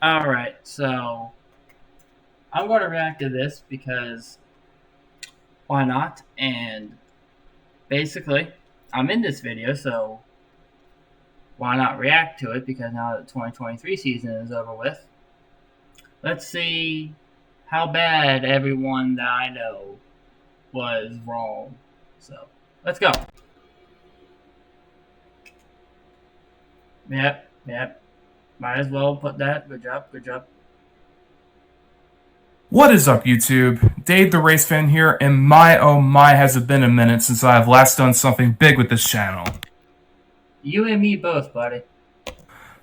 Alright, so I'm going to react to this because why not? And basically, I'm in this video, so why not react to it? Because now that the 2023 season is over with, let's see how bad everyone that I know was wrong. So, let's go. Yep. Might as well put that. Good job. What is up, YouTube? Dave the Race Fan here, and my oh my has it been a minute since I have last done something big with this channel. You and me both, buddy.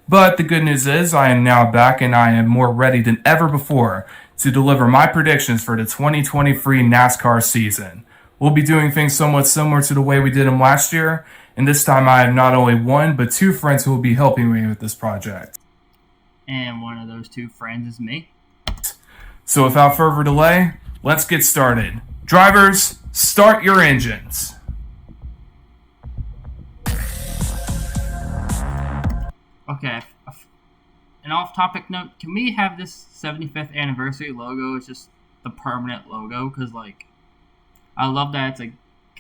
But the good news is I am now back and I am more ready than ever before to deliver my predictions for the 2023 NASCAR season. We'll be doing things somewhat similar to the way we did them last year, and this time I have not only one but two friends who will be helping me with this project. And one of those two friends is me. So without further delay, let's get started. Drivers, start your engines. Okay, an off-topic note, can we have this 75th anniversary logo as just the permanent logo? Because, like, I love that it's a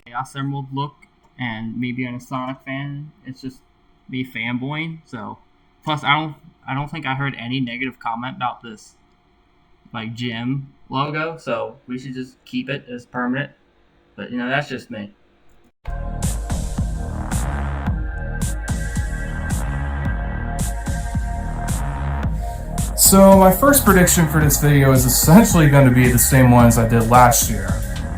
Chaos Emerald look, and me being a Sonic fan, it's just me fanboying, so... Plus, I don't think I heard any negative comment about this, like, gym logo, so we should just keep it as permanent. But, you know, that's just me. So my first prediction for this video is essentially going to be the same ones I did last year,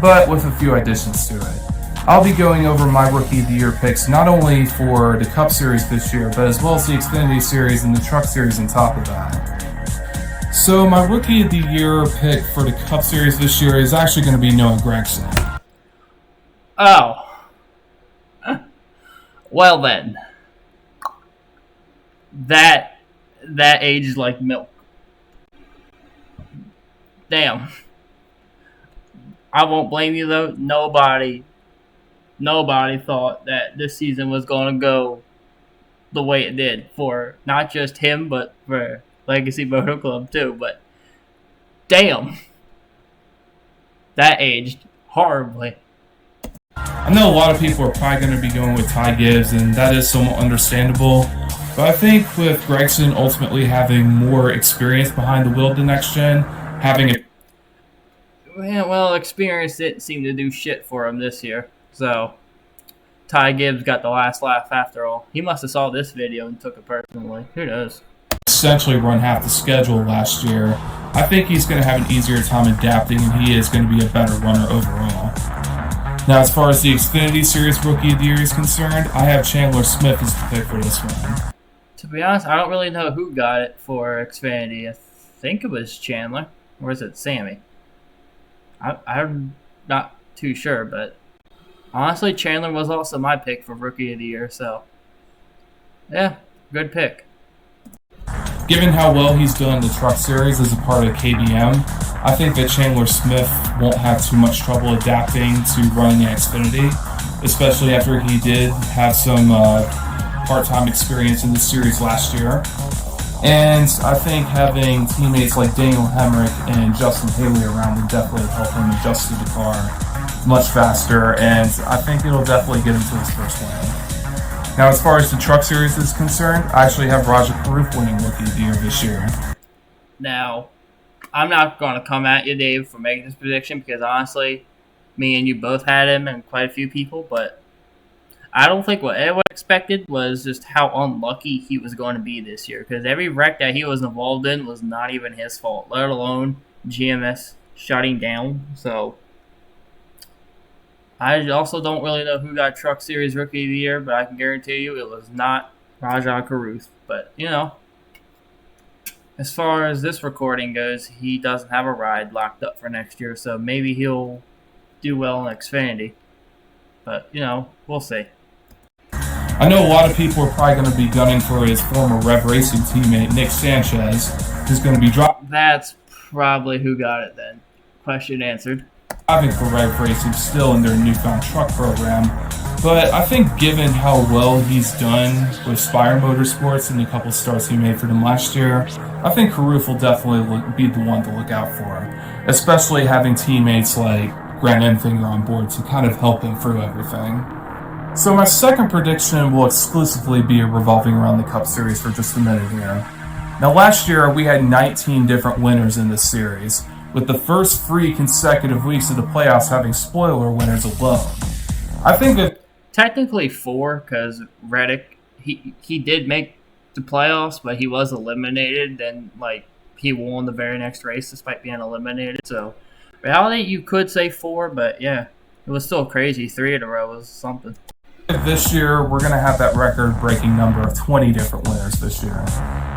but with a few additions to it. I'll be going over my Rookie of the Year picks not only for the Cup Series this year, but as well as the Xfinity Series and the Truck Series on top of that. So my Rookie of the Year pick for the Cup Series this year is actually going to be Noah Gragson. Oh. Well then. That ages like milk. Damn. I won't blame you though. Nobody thought that this season was going to go the way it did for not just him, but for Legacy Moto Club too. But damn, that aged horribly. I know a lot of people are probably going to be going with Ty Gibbs, and that is somewhat understandable. But I think with Gragson ultimately having more experience behind the wheel of the next gen, having a... Well, experience didn't seem to do shit for him this year. So, Ty Gibbs got the last laugh after all. He must have saw this video and took it personally. Who knows? Essentially run half the schedule last year. I think he's going to have an easier time adapting, and he is going to be a better runner overall. Now, as far as the Xfinity Series Rookie of the Year is concerned, I have Chandler Smith as the pick for this one. To be honest, I don't really know who got it for Xfinity. I think it was Chandler. Or is it Sammy? I'm not too sure, but honestly, Chandler was also my pick for Rookie of the Year, so yeah, good pick. Given how well he's done in the Truck Series as a part of KBM, I think that Chandler Smith won't have too much trouble adapting to running at Xfinity, especially after he did have some part-time experience in the series last year. And I think having teammates like Daniel Hemrick and Justin Haley around will definitely help him adjust to the car much faster, and I think it'll definitely get him to his first win. Now, as far as the Truck Series is concerned, I actually have Roger Carruth winning Rookie of the Year this year. Now, I'm not going to come at you, Dave, for making this prediction, because honestly, me and you both had him and quite a few people, but I don't think what anyone expected was just how unlucky he was going to be this year, because every wreck that he was involved in was not even his fault, let alone GMS shutting down. So I also don't really know who got Truck Series Rookie of the Year, but I can guarantee you it was not Rajah Caruth. But, you know, as far as this recording goes, he doesn't have a ride locked up for next year, so maybe he'll do well in Xfinity. But, you know, we'll see. I know a lot of people are probably going to be gunning for his former Rev Racing teammate, Nick Sanchez, who's going to be That's probably who got it then. Question answered. driving for Rev Racing still in their newfound truck program. But I think given how well he's done with Spire Motorsports and the couple starts he made for them last year, I think Karuf will definitely be the one to look out for, especially having teammates like Grant Enfinger on board to kind of help him through everything. So my second prediction will exclusively be revolving around the Cup Series for just a minute here. Now last year we had 19 different winners in this series, with the first 3 consecutive weeks of the playoffs having spoiler winners alone. I think that Technically 4, because Reddick, he did make the playoffs, but he was eliminated. Then, he won the very next race despite being eliminated. So, reality, you could say 4, but yeah, it was still crazy. 3 in a row was something. this year we're going to have that record-breaking number of 20 different winners this year.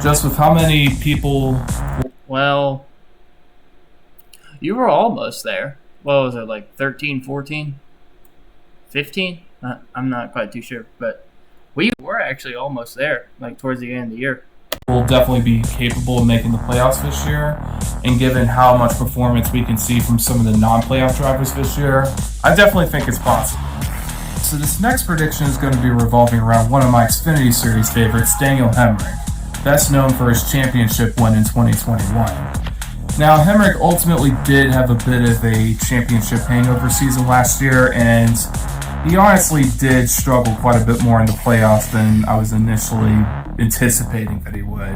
Just with how many people... Well, you were almost there. What was it, 13, 14, 15? I'm not quite too sure, but we were actually almost there, towards the end of the year. Will definitely be capable of making the playoffs this year, and given how much performance we can see from some of the non-playoff drivers this year, I definitely think it's possible. So this next prediction is going to be revolving around one of my Xfinity Series favorites, Daniel Hemrick, best known for his championship win in 2021. Now, Hemrick ultimately did have a bit of a championship hangover season last year, and he honestly did struggle quite a bit more in the playoffs than I was initially anticipating that he would.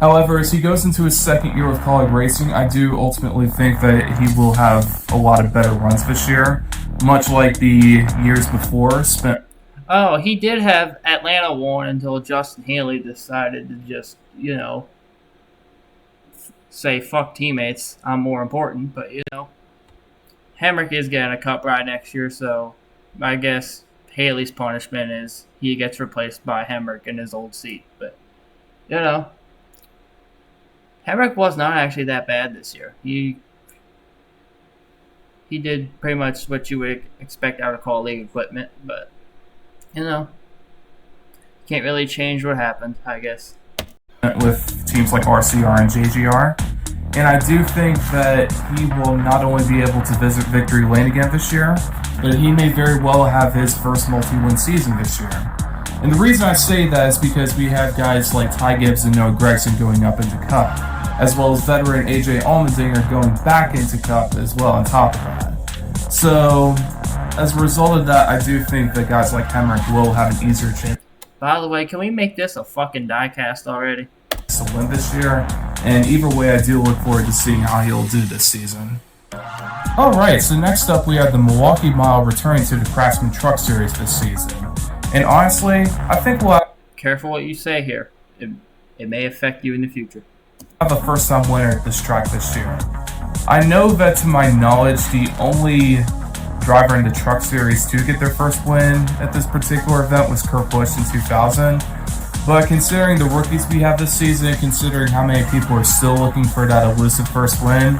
However, as he goes into his second year of college racing, I do ultimately think that he will have a lot of better runs this year, much like the years before spent. Oh, he did have Atlanta won until Justin Haley decided to just, say, fuck teammates, I'm more important. But, Hemrick is getting a cup ride next year, so I guess Haley's punishment is he gets replaced by Hemrick in his old seat. But, Hemrick was not actually that bad this year. He did pretty much what you would expect out of call league equipment, but, can't really change what happened, I guess. With teams like RCR and JGR. And I do think that he will not only be able to visit victory lane again this year, but he may very well have his first multi-win season this year. And the reason I say that is because we have guys like Ty Gibbs and Noah Gragson going up into Cup, as well as veteran AJ Allmendinger going back into Cup as well on top of that. So, as a result of that, I do think that guys like Hemrick will have an easier chance. By the way, can we make this a fucking diecast already? To win this year, and either way I do look forward to seeing how he'll do this season. Alright, so next up we have the Milwaukee Mile returning to the Craftsman Truck Series this season. And honestly, I think we'll have... Careful what you say here. It may affect you in the future. Have a first-time winner at this track this year. I know that to my knowledge, the only driver in the Truck Series to get their first win at this particular event was Kurt Busch in 2000. But considering the rookies we have this season, considering how many people are still looking for that elusive first win,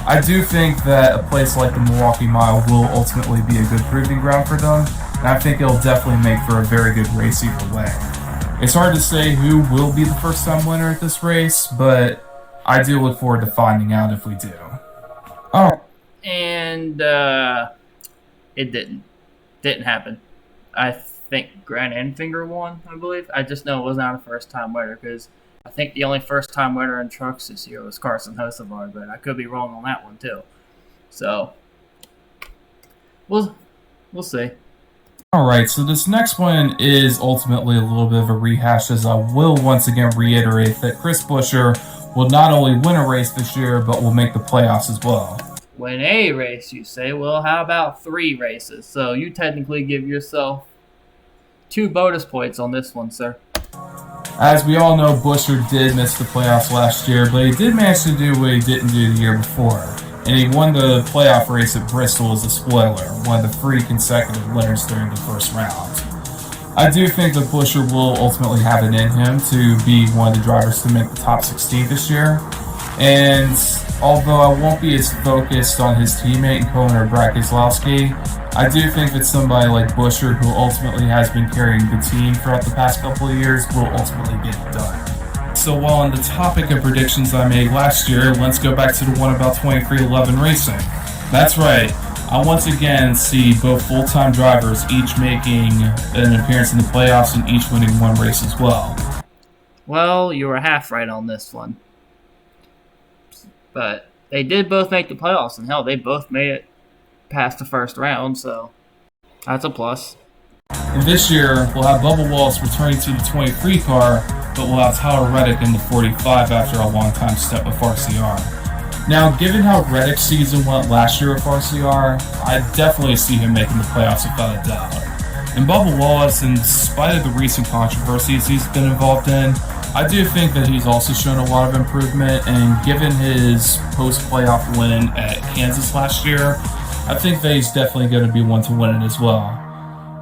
I do think that a place like the Milwaukee Mile will ultimately be a good proving ground for them, and I think it'll definitely make for a very good race either way. It's hard to say who will be the first-time winner at this race, but I do look forward to finding out if we do. Oh. And it didn't happen. I think Grant Enfinger won, I believe. I just know it was not a first-time winner because I think the only first-time winner in trucks this year was Carson Hocevar, but I could be wrong on that one too. So, we'll see. Alright, so this next one is ultimately a little bit of a rehash, as I will once again reiterate that Chris Buescher will not only win a race this year, but will make the playoffs as well. Win a race, you say? Well, how about 3 races? So you technically give yourself 2 bonus points on this one, sir. As we all know, Buescher did miss the playoffs last year, but he did manage to do what he didn't do the year before. And he won the playoff race at Bristol as a spoiler, one of the 3 consecutive winners during the first round. I do think that Buescher will ultimately have it in him to be one of the drivers to make the top 16 this year. And although I won't be as focused on his teammate and co-owner Brad Keselowski, I do think that somebody like Buescher, who ultimately has been carrying the team throughout the past couple of years, will ultimately get it done. So while on the topic of predictions I made last year, let's go back to the one about 2311 racing. That's right, I once again see both full-time drivers each making an appearance in the playoffs and each winning one race as well. Well, you were half right on this one. But they did both make the playoffs, and hell, they both made it past the first round, so that's a plus. And this year, we'll have Bubba Wallace returning to the 23 car, but we'll have Tyler Reddick in the 45 after a long-time step with RCR. Now, given how Reddick's season went last year with RCR, I definitely see him making the playoffs without a doubt. And Bubba Wallace, in spite of the recent controversies he's been involved in, I do think that he's also shown a lot of improvement, and given his post-playoff win at Kansas last year, I think that he's definitely going to be one to win it as well.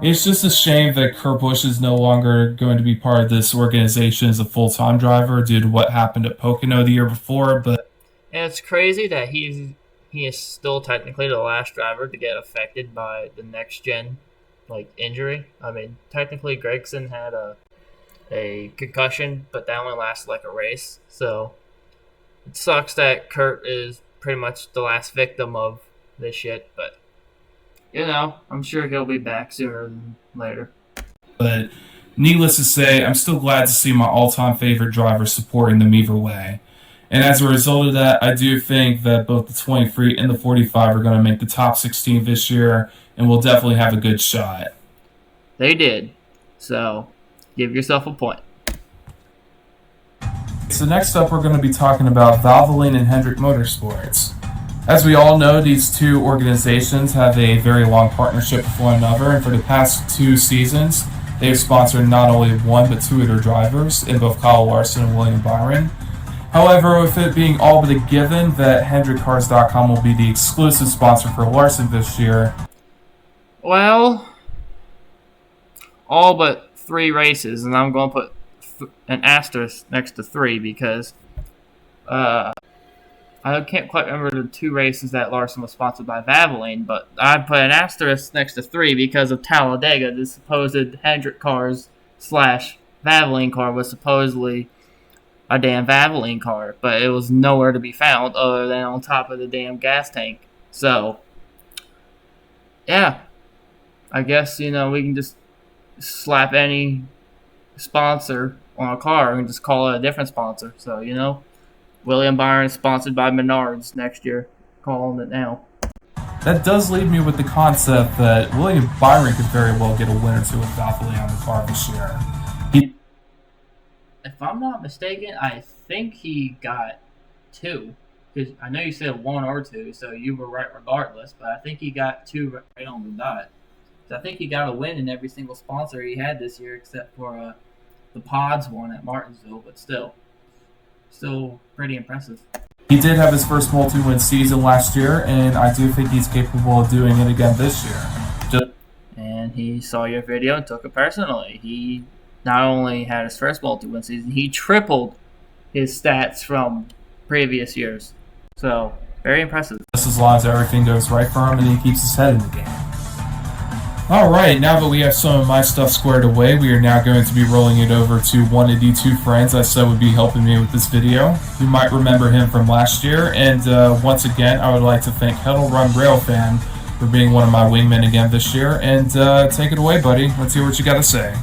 It's just a shame that Kurt Busch is no longer going to be part of this organization as a full-time driver due to what happened at Pocono the year before, but and it's crazy that he is still technically the last driver to get affected by the next gen injury. I mean, technically Gregson had a concussion, but that only lasted like a race. So it sucks that Kurt is pretty much the last victim of this shit, but I'm sure he'll be back sooner than later. But needless to say, I'm still glad to see my all-time favorite driver supporting them either way. And as a result of that, I do think that both the 23 and the 45 are going to make the top 16 this year, and we'll definitely have a good shot. They did. So, give yourself a point. So next up, we're going to be talking about Valvoline and Hendrick Motorsports. As we all know, these two organizations have a very long partnership with one another, and for the past 2 seasons, they've sponsored not only one but 2 of their drivers in both Kyle Larson and William Byron. However, with it being all but a given that HendrickCars.com will be the exclusive sponsor for Larson this year. Well, all but 3 races, and I'm going to put an asterisk next to 3 because I can't quite remember the 2 races that Larson was sponsored by Valvoline, but I put an asterisk next to 3 because of Talladega. The supposed Hendrick Cars / Valvoline car was supposedly a damn Valvoline car, but it was nowhere to be found other than on top of the damn gas tank. So, yeah, I guess, we can just slap any sponsor on a car and just call it a different sponsor. So, William Byron is sponsored by Menards next year. Calling it now. That does leave me with the concept that William Byron could very well get a win or 2 with Valvoline on the car this year. If I'm not mistaken, I think he got 2. Because I know you said 1 or 2, so you were right regardless. But I think he got 2 right on the dot. So I think he got a win in every single sponsor he had this year, except for the Pods one at Martinsville. But still pretty impressive. He did have his first multi-win season last year, and I do think he's capable of doing it again this year. And he saw your video and took it personally. He not only had his first multi-win season, he tripled his stats from previous years. So, very impressive. Just as long as everything goes right for him and he keeps his head in the game. Alright, now that we have some of my stuff squared away, we are now going to be rolling it over to one of the 2 friends I said would be helping me with this video. You might remember him from last year, and once again, I would like to thank Kettle Run Railfan for being one of my wingmen again this year, and take it away, buddy. Let's hear what you got to say.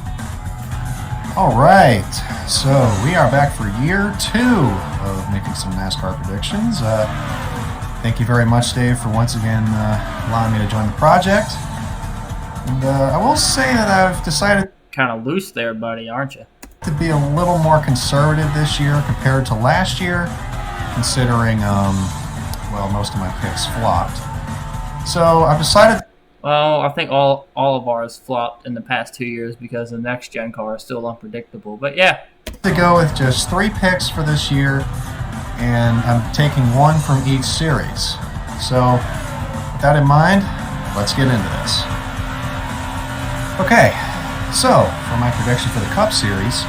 Alright, so we are back for year 2 of making some NASCAR predictions. Thank you very much, Dave, for once again allowing me to join the project. And I will say that I've decided kind of loose there, buddy, aren't you? To be a little more conservative this year compared to last year, considering, most of my picks flopped. So I've decided... Well, I think all of ours flopped in the past 2 years because the next gen car is still unpredictable. But yeah. To go with just 3 picks for this year, and I'm taking 1 from each series. So with that in mind, let's get into this. Okay, so for my prediction for the Cup Series,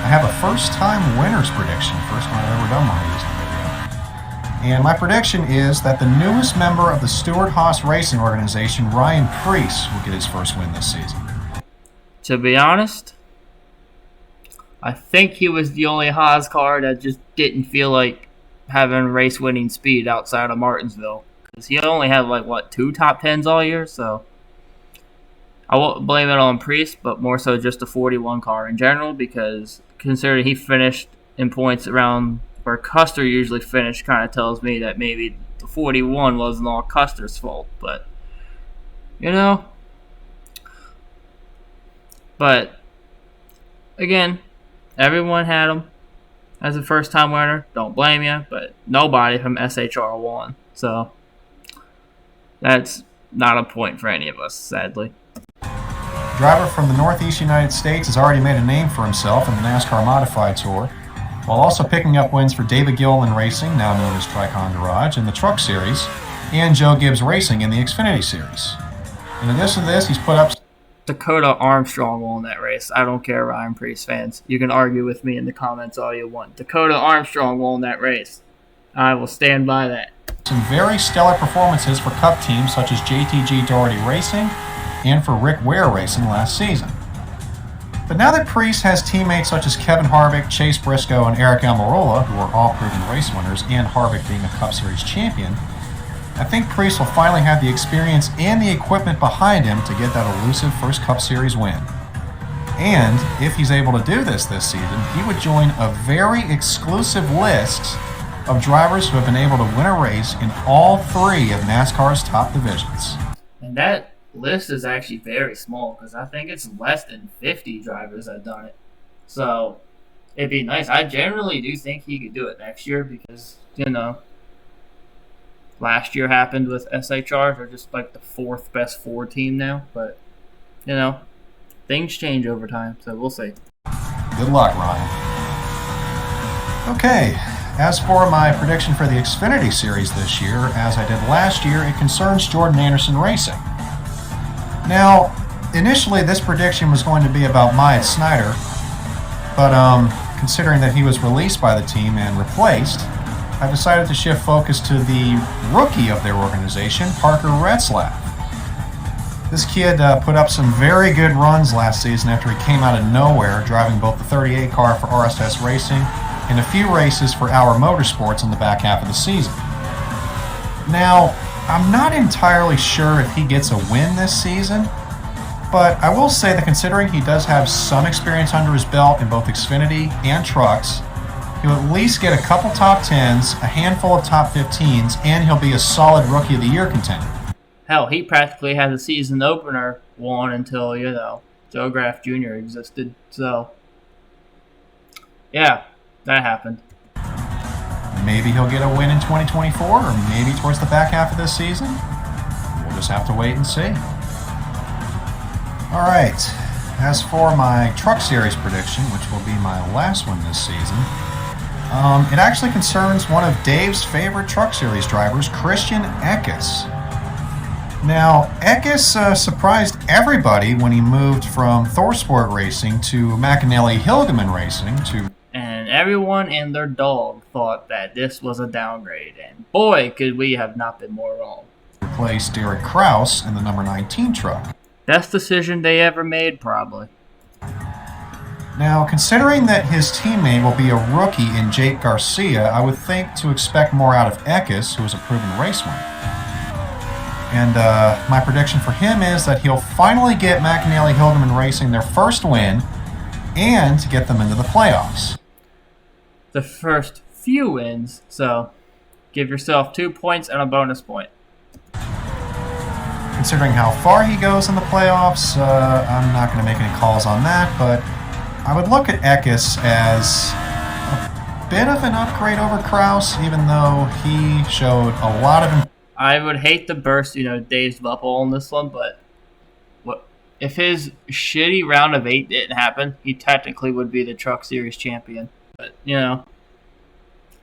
I have a first-time winner's prediction. First one I've ever done while using video. And my prediction is that the newest member of the Stewart-Haas Racing Organization, Ryan Preece, will get his first win this season. To be honest, I think he was the only Haas car that just didn't feel like having race-winning speed outside of Martinsville. because he only had like what 2 top 10s all year. So I won't blame it on Priest, but more so just the 41 car in general, because considering he finished in points around where Custer usually finished, kind of tells me that maybe the 41 wasn't all Custer's fault. But but again, everyone had him as a first-time winner. Don't blame you, but nobody from SHR won. So that's not a point for any of us, sadly. Driver from the Northeast United States has already made a name for himself in the NASCAR Modified Tour, while also picking up wins for David Gilliland Racing, now known as Tricon Garage, in the Truck Series, and Joe Gibbs Racing in the Xfinity Series. In addition to this, he's put up Dakota Armstrong won that race. I don't care, Ryan Priest fans. You can argue with me in the comments all you want. Dakota Armstrong won that race. I will stand by that. some very stellar performances for Cup teams such as JTG Doherty Racing and for Rick Ware Racing last season. But now that Priest has teammates such as Kevin Harvick, Chase Briscoe, and Eric Almirola, who are all proven race winners, and Harvick being a Cup Series champion, I think Priest will finally have the experience and the equipment behind him to get that elusive first Cup Series win. And if he's able to do this season, he would join a very exclusive list of drivers who have been able to win a race in all three of NASCAR's top divisions. And that list is actually very small because I think it's less than 50 drivers that have done it. So it'd be nice. I generally do think he could do it next year because, last year happened with SHR. They're just like the fourth best 4 team now. But, things change over time, so we'll see. Good luck, Ryan. Okay, as for my prediction for the Xfinity Series this year, as I did last year, it concerns Jordan Anderson Racing. Now, initially this prediction was going to be about Myatt Snyder, but considering that he was released by the team and replaced, I decided to shift focus to the rookie of their organization, Parker Retzlaff. This kid put up some very good runs last season after he came out of nowhere, driving both the 38 car for RSS Racing and a few races for Our Motorsports in the back half of the season. Now, I'm not entirely sure if he gets a win this season, but I will say that considering he does have some experience under his belt in both Xfinity and trucks, he'll at least get a couple top 10s, a handful of top 15s, and he'll be a solid Rookie of the Year contender. Hell, he practically had a season opener won until, Joe Graff Jr. existed. So, yeah, that happened. Maybe he'll get a win in 2024, or maybe towards the back half of this season. We'll just have to wait and see. All right, as for my Truck Series prediction, which will be my last one this season, it actually concerns one of Dave's favorite Truck Series drivers, Christian Eckes. Now, Eckes surprised everybody when he moved from ThorSport Racing to McAnally Hilgeman Racing to... And everyone and their dog thought that this was a downgrade, and boy, could we have not been more wrong. replace Derek Kraus in the number 19 truck. Best decision they ever made, probably. Now, considering that his teammate will be a rookie in Jake Garcia, I would think to expect more out of Eckes, who is a proven race winner. And my prediction for him is that he'll finally get McAnally Hilgeman Racing their first win and get them into the playoffs. The first few wins, so give yourself 2 points and a bonus point. Considering how far he goes in the playoffs, I'm not going to make any calls on that, but I would look at Eckes as a bit of an upgrade over Kraus, even though he showed a lot of... I would hate to burst, Dave's bubble on this one, but if his shitty round of 8 didn't happen, he technically would be the Truck Series champion. But,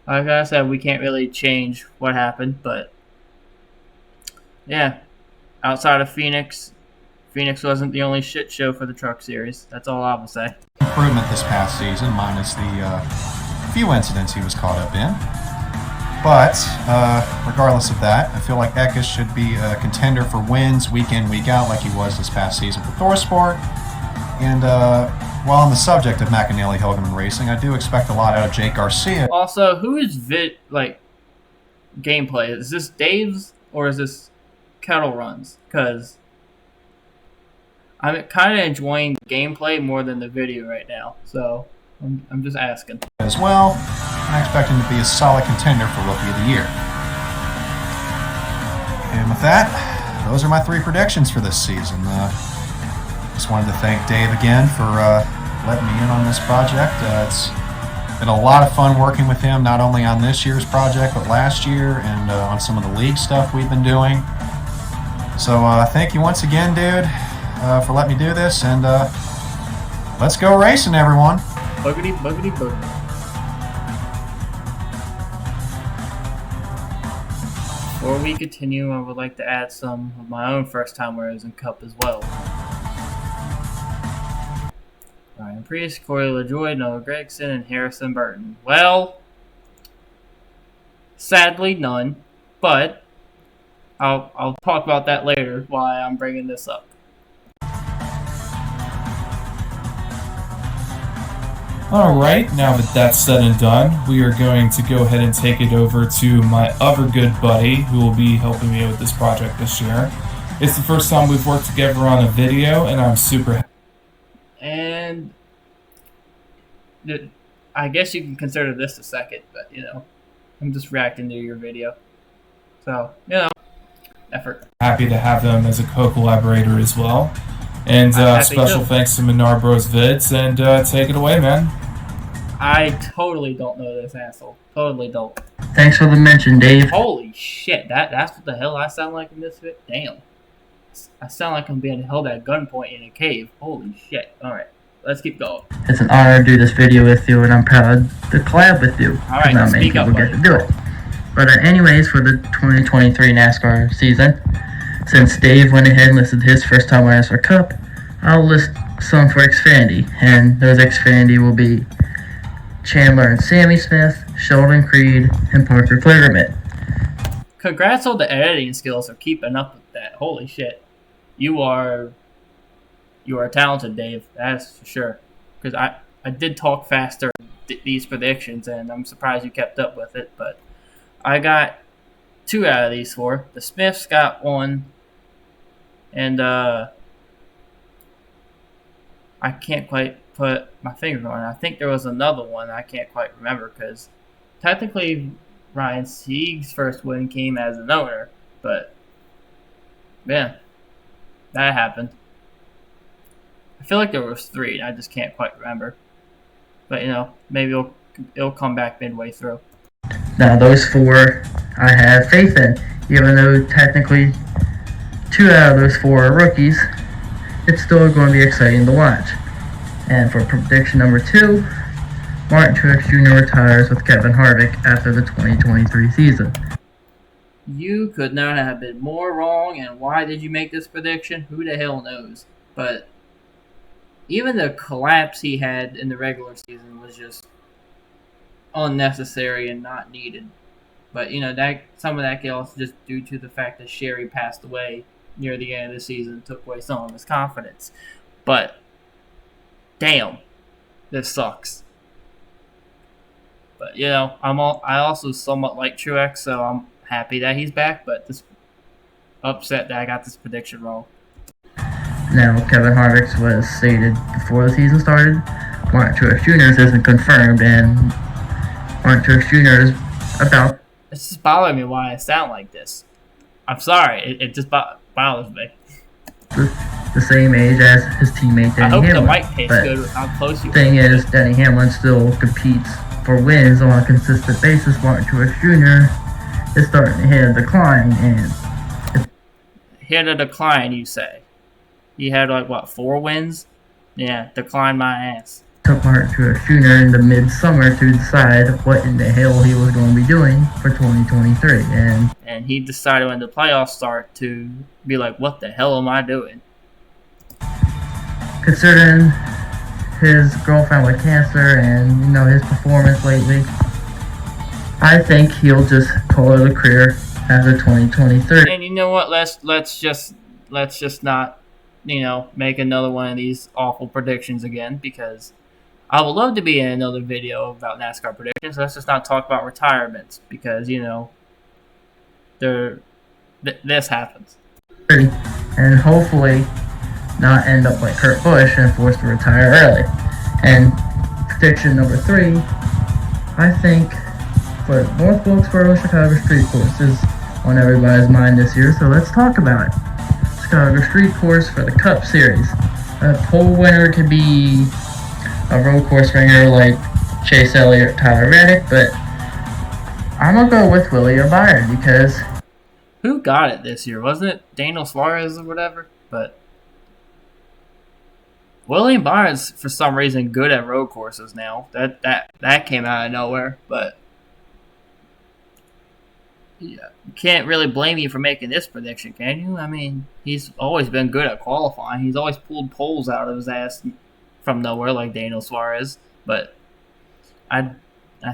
like I said, we can't really change what happened, but yeah, outside of Phoenix wasn't the only shit show for the Truck Series. That's all I will say. Improvement this past season, minus the few incidents he was caught up in. But regardless of that, I feel like Eckes should be a contender for wins week in, week out, like he was this past season for ThorSport. And while on the subject of McAnally Hilgeman Racing, I do expect a lot out of Jake Garcia. Also, who is gameplay? Is this Dave's or is this kettle runs? Because I'm kind of enjoying the gameplay more than the video right now. So I'm just asking. As well, I expect him to be a solid contender for Rookie of the Year. And with that, those are my 3 predictions for this season. Just wanted to thank Dave again for letting me in on this project. It's been a lot of fun working with him, not only on this year's project, but last year, and on some of the league stuff we've been doing. So thank you once again, dude, for letting me do this, and let's go racing, everyone. Boogity, boogity, boogity. Before we continue, I would like to add some of my own first-time winners in Cup as well. Ryan Priest, Corey LaJoy, Noah Gregson, and Harrison Burton. Well, sadly none, but I'll talk about that later why I'm bringing this up. Alright, now that that's said and done, we are going to go ahead and take it over to my other good buddy who will be helping me with this project this year. It's the first time we've worked together on a video, and I'm super happy. And I guess you can consider this a second, but I'm just reacting to your video. So, effort. Happy to have them as a co-collaborator as well. And special thanks to Menard Bros Vids, and take it away, man. I totally don't know this asshole. Totally don't. Thanks for the mention, Dave. Holy shit, that's what the hell I sound like in this video? Damn. I sound like I'm being held at gunpoint in a cave. Holy shit. Alright, let's keep going. It's an honor to do this video with you, and I'm proud to collab with you. Alright, not many speak up, people get to do it. But anyways, for the 2023 NASCAR season, since Dave went ahead and listed his first time winners for Cup, I'll list some for Xfinity, and those Xfinity will be Chandler and Sammy Smith, Sheldon Creed, and Parker Kligerman. Congrats on the editing skills for keeping up with that. Holy shit. You are talented, Dave. That's for sure. Because I did talk faster these predictions, and I'm surprised you kept up with it. But I got 2 out of these 4. The Smiths got 1. And I can't quite put my finger on it. I think there was another one I can't quite remember, because technically Ryan Sieg's first win came as an owner, but yeah, that happened. I feel like there was 3, and I just can't quite remember. But maybe it'll come back midway through. Now those 4 I have faith in, even though technically 2 out of those 4 are rookies. It's still going to be exciting to watch. And for prediction number 2, Martin Truex Jr. retires with Kevin Harvick after the 2023 season. You could not have been more wrong, and why did you make this prediction? Who the hell knows? But even the collapse he had in the regular season was just unnecessary and not needed. But that some of that could also just due to the fact that Sherry passed away near the end of the season, took away some of his confidence. But damn, this sucks. But I also somewhat like Truex, so I'm happy that he's back. But just upset that I got this prediction wrong. Now Kevin Harvick's was stated before the season started. Martin Truex Jr.'s isn't confirmed, and Martin Truex Jr. is about. It's just bothering me why I sound like this. I'm sorry, it just bothers me. The same age as his teammate Denny Hamlin. I hope the mic tastes good with how close you are. The thing is, Denny Hamlin still competes for wins on a consistent basis. Martin Truex Jr. is starting to hit a decline, and hit a decline, you say? He had 4 wins? Yeah, decline my ass. Took Martin Truex Jr. in the midsummer to decide what in the hell he was going to be doing for 2023, and he decided when the playoffs start to be like, what the hell am I doing? Considering his girlfriend with cancer and his performance lately, I think he'll just call it a career after 2023. And you know what? Let's just not make another one of these awful predictions again, because I would love to be in another video about NASCAR predictions. Let's just not talk about retirements, because they're this happens. And hopefully not end up like Kurt Busch and forced to retire early. And prediction number 3, I think for North Wilkesboro Chicago Street Course is on everybody's mind this year, so let's talk about it. Chicago Street Course for the Cup Series. A pole winner could be a road course ringer like Chase Elliott or Tyler Reddick, but I'm going to go with Willie O'Brien because... Who got it this year? Wasn't it Daniel Suarez or whatever? But William Byron's for some reason good at road courses now. That came out of nowhere, but yeah, you can't really blame you for making this prediction, can you? I mean, he's always been good at qualifying. He's always pulled poles out of his ass from nowhere like Daniel Suarez, but I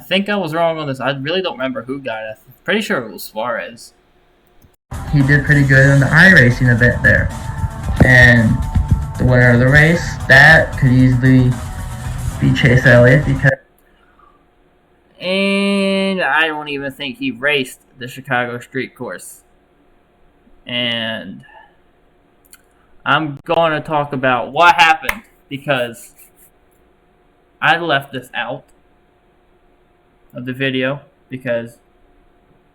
think I was wrong on this. I really don't remember who got it. I'm pretty sure it was Suarez. He did pretty good in the iRacing event there. And the winner of the race, that could easily be Chase Elliott because... And I don't even think he raced the Chicago Street Course. And I'm going to talk about what happened because I left this out of the video because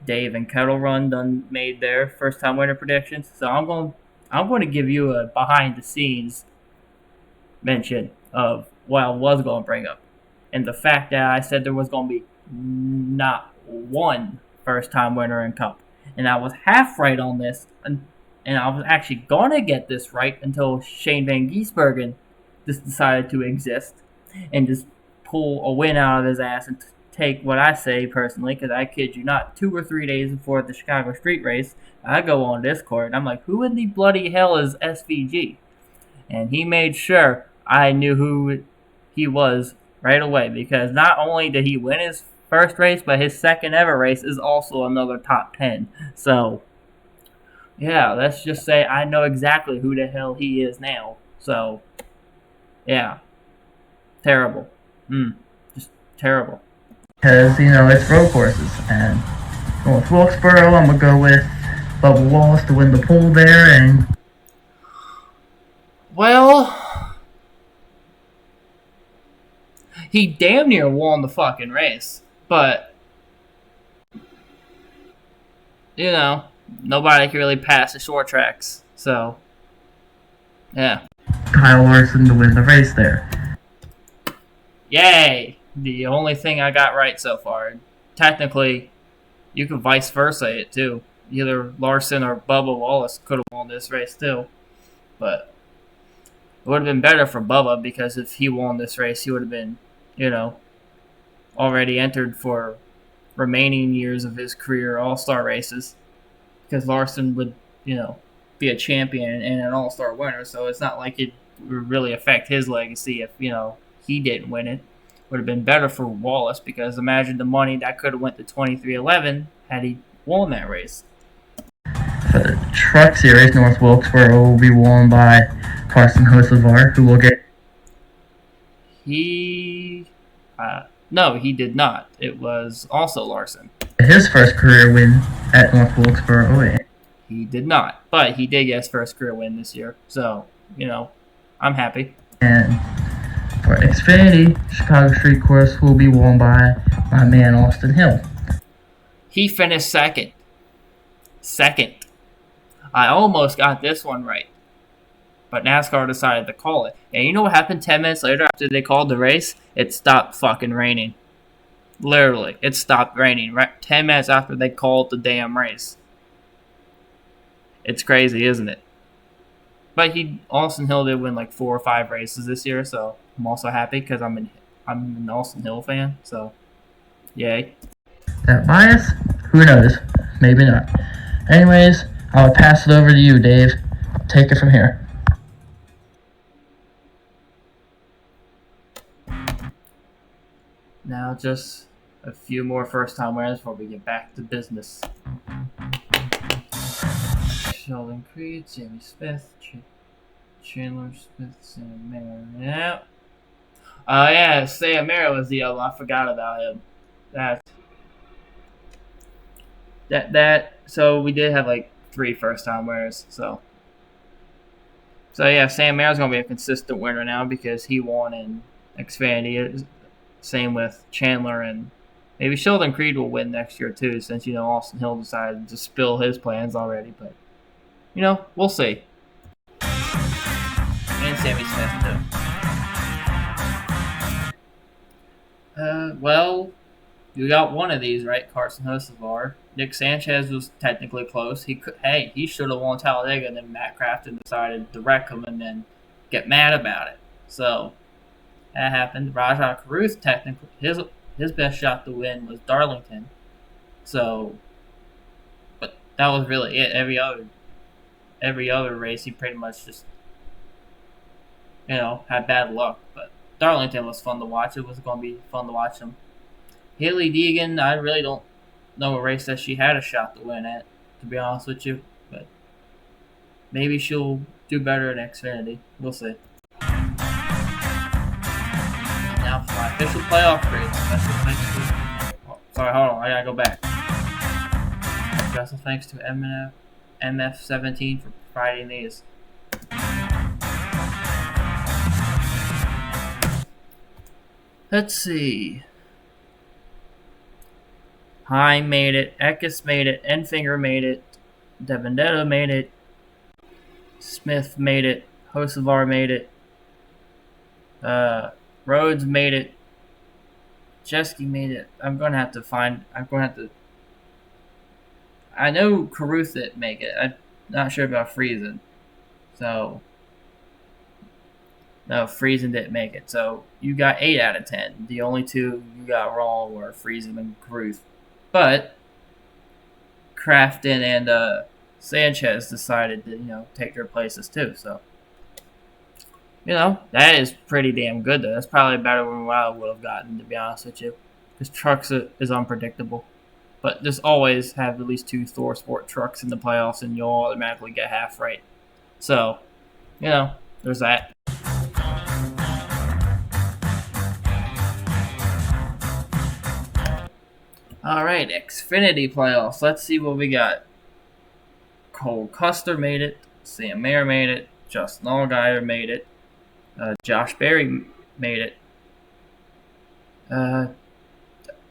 Dave and Kettle Run done made their first time winner predictions. So I'm going to give you a behind the scenes mention of what I was going to bring up. And the fact that I said there was going to be not one first time winner in Cup. And I was half right on this. And I was actually going to get this right until Shane Van Gisbergen just decided to exist and just pull a win out of his ass and take what I say personally, because I kid you not, 2 or 3 days before the Chicago Street Race, I go on Discord and I'm like, who in the bloody hell is SVG? And he made sure I knew who he was right away, because not only did he win his first race, but his second ever race is also another top 10. So, yeah, let's just say I know exactly who the hell he is now. So, yeah. Terrible. Just terrible. Because, it's road courses. And North Wilkesboro, I'm going to go with Bubba Wallace to win the pole there. And well, he damn near won the fucking race. But, nobody can really pass the short tracks. So, yeah. Kyle Larson to win the race there. Yay! The only thing I got right so far. Technically, you could vice versa it too. Either Larson or Bubba Wallace could have won this race too. But it would have been better for Bubba, because if he won this race, he would have been, already entered for remaining years of his career All-Star races. Because Larson would, be a champion and an All-Star winner. So it's not like it would really affect his legacy if, he didn't win it. Would have been better for Wallace, because imagine the money that could have went to 2311 had he won that race. For the Truck Series, North Wilkesboro will be won by Carson Hocevar, who will get... No, he did not. It was also Larson. His first career win at North Wilkesboro. He did not, but he did get his first career win this year. So, I'm happy. And for Xfinity, Chicago Street Course will be won by my man Austin Hill. He finished second. I almost got this one right, but NASCAR decided to call it. And you know what happened 10 minutes later after they called the race? It stopped fucking raining. Literally, it stopped raining right 10 minutes after they called the damn race. It's crazy, isn't it? But Austin Hill did win like 4 or 5 races this year, so I'm also happy because I'm an Austin Hill fan. So, yay. That bias? Who knows? Maybe not. Anyways, I'll pass it over to you, Dave. Take it from here. Now just a few more first-time winners before we get back to business. Sheldon Creed, Jamie Smith, Chandler Smith, Sam Merrill. Yeah. Yeah, Sam Merrill was the other one. I forgot about him. So we did have like 3 first-time winners. So yeah, Sam Mayer's going to be a consistent winner now because he won in Xfinity. Same with Chandler, and maybe Sheldon Creed will win next year too, since Austin Hill decided to spill his plans already. But we'll see. And Sammy Smith too. Well, you got one of these right, Carson Hocevar. Nick Sanchez was technically close. He should have won Talladega, and then Matt Crafton decided to wreck him and then get mad about it. So that happened. Rajah Caruth, technically, his best shot to win was Darlington. So, but that was really it. Every other race, he pretty much just had bad luck. But Darlington was fun to watch. It was going to be fun to watch him. Haley Deegan, I really don't know a race that she had a shot to win at, to be honest with you. But maybe she'll do better in Xfinity. We'll see. Now for my official playoff grade. Special thanks to... sorry, hold on. I gotta go back. Special thanks to MF17 for providing these. Let's see. Heim made it, Eckes made it, Enfinger made it, Devendetta made it, Smith made it, Hocevar made it, Rhodes made it, Jeske made it. I know Caruth didn't make it. I'm not sure about Friesen. So, no, Friesen didn't make it. So, you got 8 out of 10. The only 2 you got wrong were Friesen and Caruth. But Crafton and Sanchez decided to, take their places too. So, that is pretty damn good, though. That's probably better than what I would have gotten, to be honest with you. Because trucks is unpredictable. But just always have at least 2 Thor Sport trucks in the playoffs, and you'll automatically get half right. So, there's that. Alright, Xfinity playoffs. Let's see what we got. Cole Custer made it. Sam Mayer made it. Justin Allgaier made it. Josh Berry made it. No,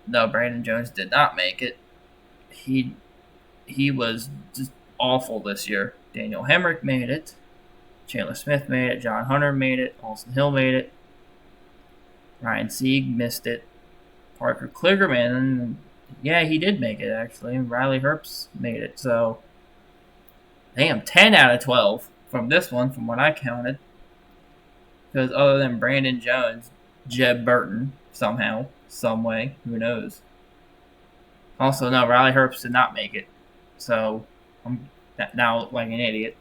Brandon Jones did not make it. He was just awful this year. Daniel Hemrick made it. Chandler Smith made it. John Hunter made it. Austin Hill made it. Ryan Sieg missed it. Parker Kligerman, yeah, he did make it, actually. Riley Herbst made it. So, damn, 10 out of 12 from this one, from what I counted. Because other than Brandon Jones, Jeb Burton, somehow, some way, who knows. Also, no, Riley Herbst did not make it. So, I'm now like an idiot.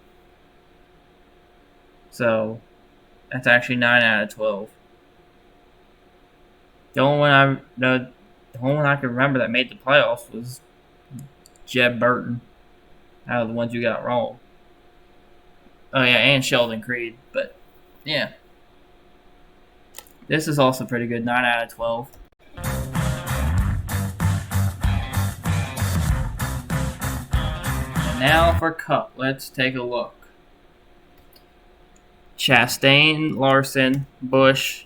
So, that's actually 9 out of 12. The only one I can remember that made the playoffs was Jeb Burton. Out of the ones you got wrong. Oh yeah, and Sheldon Creed. But yeah, this is also pretty good. 9 out of 12. And now for Cup. Let's take a look. Chastain, Larson, Busch.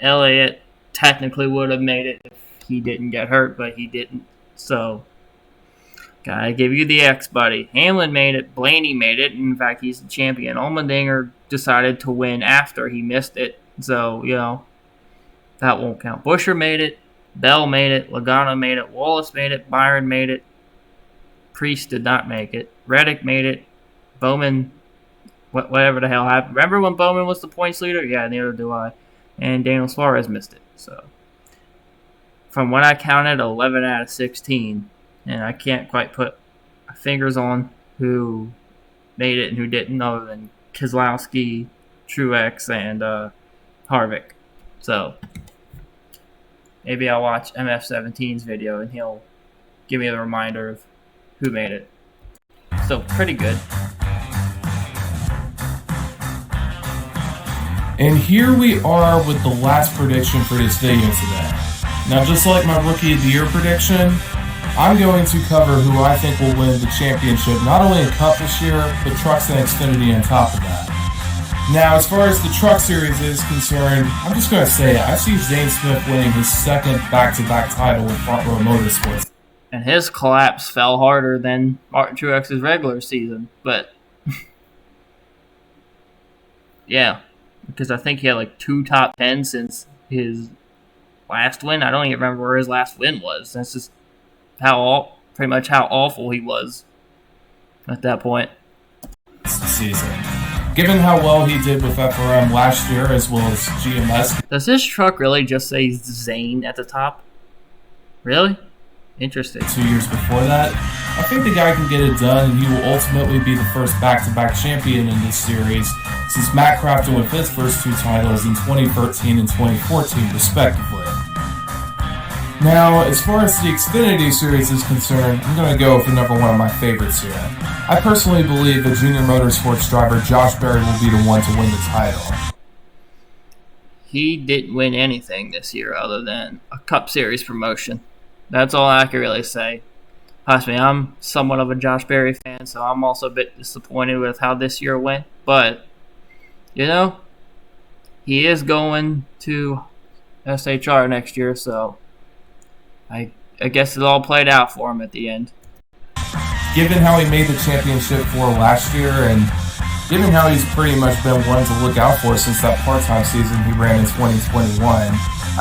Elliott technically would have made it if he didn't get hurt, but he didn't. So, gotta give you the X, buddy. Hamlin made it. Blaney made it. In fact, he's the champion. Allmendinger decided to win after he missed it. So, that won't count. Buescher made it. Bell made it. Logano made it. Wallace made it. Byron made it. Priest did not make it. Reddick made it. Bowman, whatever the hell happened. Remember when Bowman was the points leader? Yeah, neither do I. And Daniel Suarez missed it. So, from what I counted, 11 out of 16. And I can't quite put fingers on who made it and who didn't, other than Keselowski, Truex, and Harvick. So, maybe I'll watch MF17's video and he'll give me a reminder of who made it. So, pretty good. And here we are with the last prediction for this video today. Now, just like my Rookie of the Year prediction, I'm going to cover who I think will win the championship, not only in Cup this year, but Trucks and Xfinity on top of that. Now, as far as the Truck Series is concerned, I'm just going to say it. I see Zane Smith winning his second back-to-back title in Front Row Motorsports. And his collapse fell harder than Martin Truex's regular season. But, yeah, because I think he had like 2 top 10s since his last win. I don't even remember where his last win was. That's just pretty much how awful he was at that point. It's the season. Given how well he did with FRM last year as well as GMS. Does his truck really just say Zane at the top? Really? Interesting. 2 years before that, I think the guy can get it done, and he will ultimately be the first back-to-back champion in this series, since Matt Crafton with his first 2 titles in 2013 and 2014, respectively. Now, as far as the Xfinity Series is concerned, I'm going to go with another one of my favorites here. I personally believe that junior motorsports driver Josh Berry will be the one to win the title. He didn't win anything this year other than a Cup Series promotion. That's all I can really say. Trust me, I'm somewhat of a Josh Berry fan, so I'm also a bit disappointed with how this year went. But, you know, he is going to SHR next year, so I guess it all played out for him at the end. Given how he made the championship for last year, and given how he's pretty much been one to look out for since that part-time season he ran in 2021,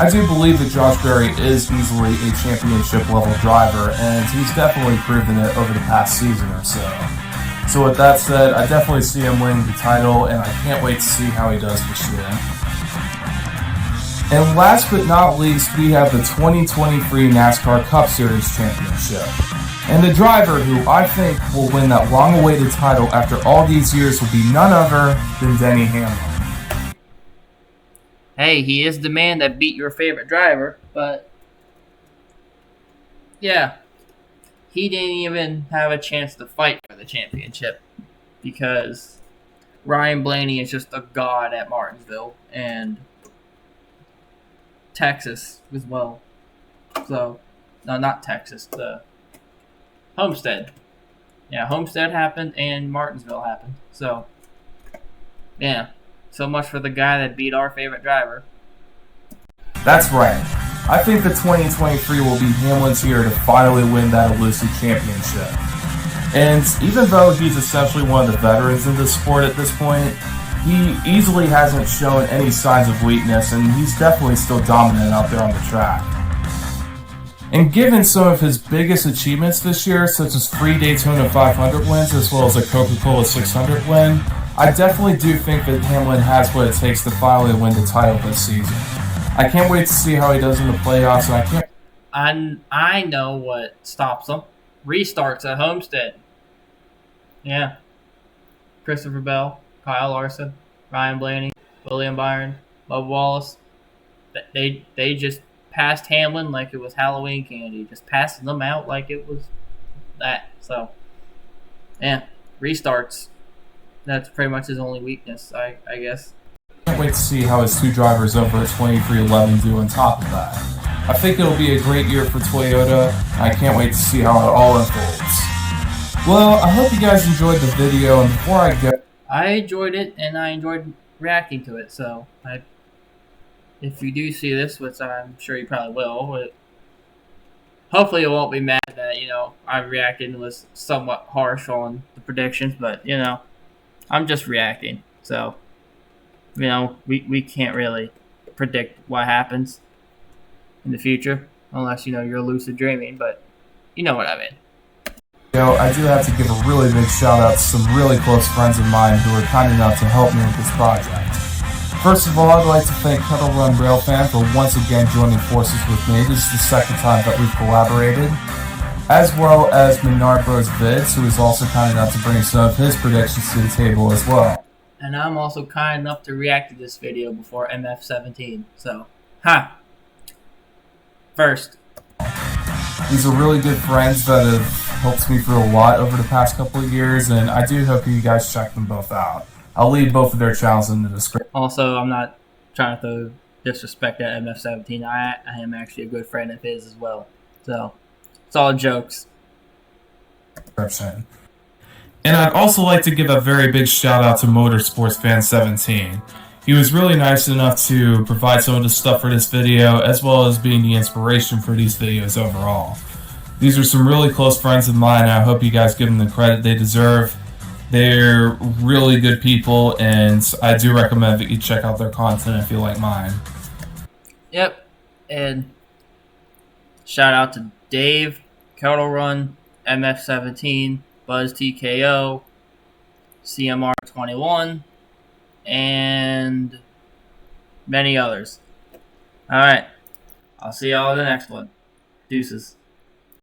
I do believe that Josh Berry is easily a championship-level driver, and he's definitely proven it over the past season or so. So with that said, I definitely see him winning the title, and I can't wait to see how he does this year. And last but not least, we have the 2023 NASCAR Cup Series Championship. And the driver who I think will win that long-awaited title after all these years will be none other than Denny Hamlin. Hey, he is the man that beat your favorite driver, but yeah, he didn't even have a chance to fight for the championship because Ryan Blaney is just a god at Martinsville and Texas as well. So, no, not Texas, the Homestead. Yeah, Homestead happened and Martinsville happened. So, yeah. So much for the guy that beat our favorite driver. That's right. I think the 2023 will be Hamlin's year to finally win that elusive championship. And even though he's essentially one of the veterans in this sport at this point, he easily hasn't shown any signs of weakness, and he's definitely still dominant out there on the track. And given some of his biggest achievements this year, such as 3 Daytona 500 wins as well as a Coca-Cola 600 win, I definitely do think that Hamlin has what it takes to finally win the title this season. I can't wait to see how he does in the playoffs, and I know what stops him. Restarts at Homestead. Yeah. Christopher Bell, Kyle Larson, Ryan Blaney, William Byron, Bubba Wallace. They just passed Hamlin like it was Halloween candy. Just passing them out like it was that. So, yeah. Restarts. That's pretty much his only weakness, I guess. I can't wait to see how his 2 drivers over at 2311 do on top of that. I think it'll be a great year for Toyota, and I can't wait to see how it all unfolds. Well, I hope you guys enjoyed the video, and before I go... I enjoyed it, and I enjoyed reacting to it, so if you do see this, which I'm sure you probably will, hopefully you won't be mad that, I reacted and was somewhat harsh on the predictions, but, I'm just reacting, so, we can't really predict what happens in the future, unless, you're lucid dreaming, but you know what I mean. I do have to give a really big shout out to some really close friends of mine who were kind enough to help me with this project. First of all, I'd like to thank Kettle Run Railfan for once again joining forces with me. This is the second time that we've collaborated. As well as Menard Bros Vids, who is also kind enough to bring some of his predictions to the table as well. And I'm also kind enough to react to this video before MF17, so, First. These are really good friends that have helped me through a lot over the past couple of years, and I do hope you guys check them both out. I'll leave both of their channels in the description. Also, I'm not trying to throw disrespect at MF17. I am actually a good friend of his as well. So, It's all jokes. 100%. And I'd also like to give a very big shout out to Motorsports Fan 17. He was really nice enough to provide some of the stuff for this video, as well as being the inspiration for these videos overall. These are some really close friends of mine, and I hope you guys give them the credit they deserve. They're really good people, and I do recommend that you check out their content if you like mine. Yep. And shout out to Dave, Kettle Run, MF17, Buzz TKO, CMR21, and many others. Alright. I'll see y'all in the next one. Deuces.